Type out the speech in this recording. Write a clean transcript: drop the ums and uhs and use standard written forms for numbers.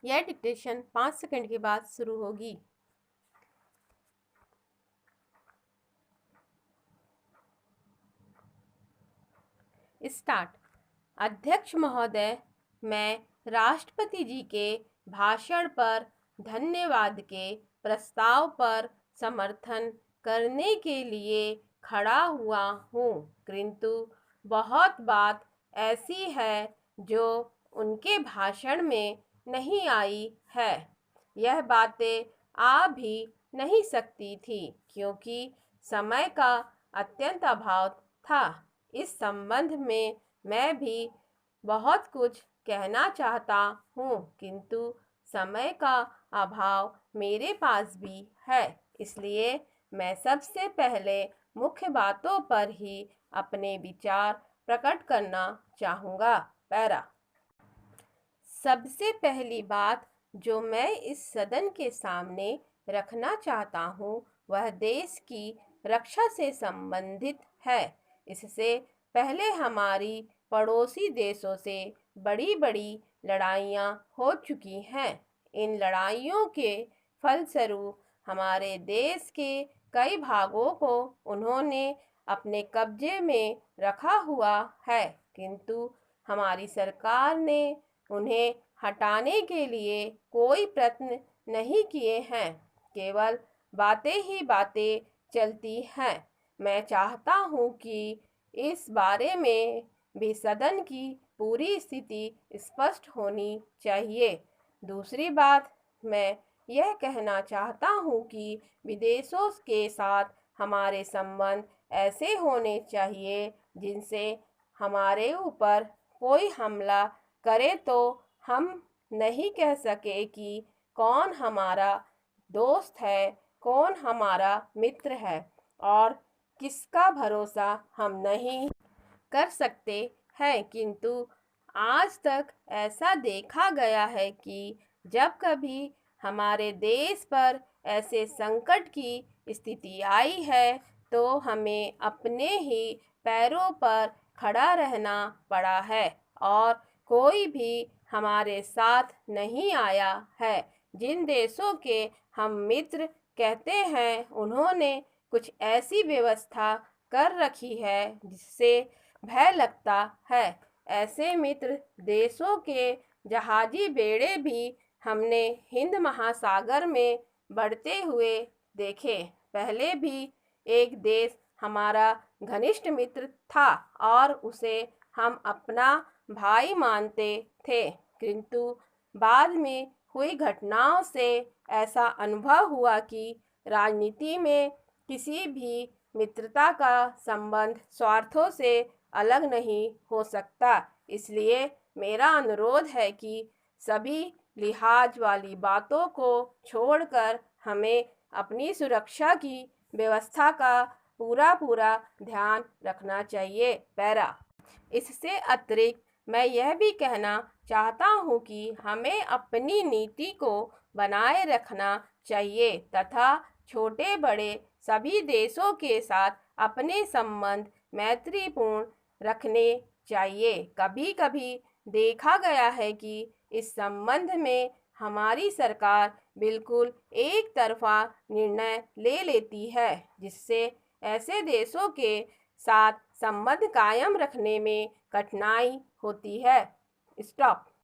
यह dictation 5 second के बाद शुरू होगी। स्टार्ट। अध्यक्ष महोदय, मैं राष्ट्रपति जी के भाषण पर धन्यवाद के प्रस्ताव पर समर्थन करने के लिए खड़ा हुआ हूँ, किंतु बहुत बात ऐसी है जो उनके भाषण में नहीं आई है। यह बातें आ भी नहीं सकती थी क्योंकि समय का अत्यंत अभाव था। इस संबंध में मैं भी बहुत कुछ कहना चाहता हूँ, किंतु समय का अभाव मेरे पास भी है, इसलिए मैं सबसे पहले मुख्य बातों पर ही अपने विचार प्रकट करना चाहूँगा। पैरा। सबसे पहली बात जो मैं इस सदन के सामने रखना चाहता हूँ वह देश की रक्षा से संबंधित है। इससे पहले हमारी पड़ोसी देशों से बड़ी बड़ी लड़ाइयाँ हो चुकी हैं। इन लड़ाइयों के फलस्वरूप हमारे देश के कई भागों को उन्होंने अपने कब्जे में रखा हुआ है, किंतु हमारी सरकार ने उन्हें हटाने के लिए कोई प्रयत्न नहीं किए हैं, केवल बातें ही बातें चलती हैं। मैं चाहता हूं कि इस बारे में भी सदन की पूरी स्थिति स्पष्ट होनी चाहिए। दूसरी बात, मैं यह कहना चाहता हूं कि विदेशों के साथ हमारे संबंध ऐसे होने चाहिए जिनसे हमारे ऊपर कोई हमला करे तो हम नहीं कह सके कि कौन हमारा दोस्त है, कौन हमारा मित्र है और किसका भरोसा हम नहीं कर सकते हैं। किंतु आज तक ऐसा देखा गया है कि जब कभी हमारे देश पर ऐसे संकट की स्थिति आई है तो हमें अपने ही पैरों पर खड़ा रहना पड़ा है और कोई भी हमारे साथ नहीं आया है। जिन देशों के हम मित्र कहते हैं उन्होंने कुछ ऐसी व्यवस्था कर रखी है जिससे भय लगता है। ऐसे मित्र देशों के जहाजी बेड़े भी हमने हिंद महासागर में बढ़ते हुए देखे। पहले भी एक देश हमारा घनिष्ठ मित्र था और उसे हम अपना भाई मानते थे, किंतु बाद में हुई घटनाओं से ऐसा अनुभव हुआ कि राजनीति में किसी भी मित्रता का संबंध स्वार्थों से अलग नहीं हो सकता। इसलिए मेरा अनुरोध है कि सभी लिहाज वाली बातों को छोड़कर हमें अपनी सुरक्षा की व्यवस्था का पूरा ध्यान रखना चाहिए। पैरा। इससे अतिरिक्त मैं यह भी कहना चाहता हूँ कि हमें अपनी नीति को बनाए रखना चाहिए तथा छोटे बड़े सभी देशों के साथ अपने संबंध मैत्रीपूर्ण रखने चाहिए। कभी कभी देखा गया है कि इस संबंध में हमारी सरकार बिल्कुल एक तरफा निर्णय ले लेती है, जिससे ऐसे देशों के साथ संबंध कायम रखने में कठिनाई होती है। स्टॉप।